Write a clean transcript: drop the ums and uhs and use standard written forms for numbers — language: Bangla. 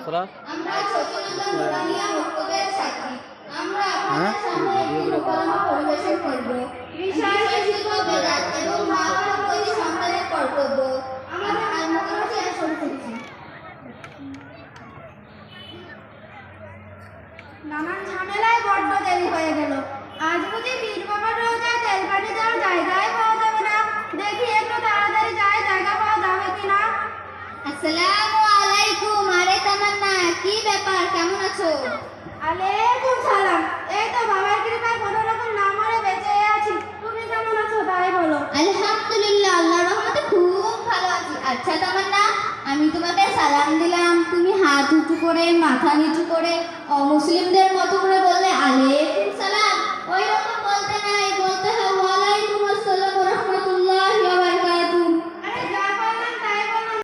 আমরা সচেতনতা নুরানিয়া বক্তব্যের ছাত্রী। আমরা আপনাদের সামনে একটি উপকরণ পরিবেশন করব। বিষয় শিশু বেদাত এবং মা-বাবার প্রতি সন্তানের কর্তব্য। আমাদের আলমোকাররম শেয়ার শুরু করছি। নানান ঝামেলায় বড্ড দেরি হয়ে গেল। আজ বুঝি পীর বাবার রোজায় তেলকাঠি দেওয়ার জায়গায় পাওয়া যাবে না। দেখি একটু তাড়াতাড়ি যাই, জায়গা পাওয়া যাবে কিনা। আসসালামু আলাইকুম। আরে তামান্না, কি ব্যাপার, কেমন আছো? আলাইকুম সালাম। এই তো বাবার কৃপায় কোনো রকম না মরে বেঁচে আছি। তুমি কেমন আছো তাই বলো। আলহামদুলিল্লাহ, আল্লাহর রহমতে খুব ভালো আছি। আচ্ছা তামান্না, আমি তোমাকে সালাম দিলাম, তুমি হাত উঁচু করে মাথা নিচু করে অমুসলিমদের মতো করে বললে আলাইকুম সালাম। ওই রকম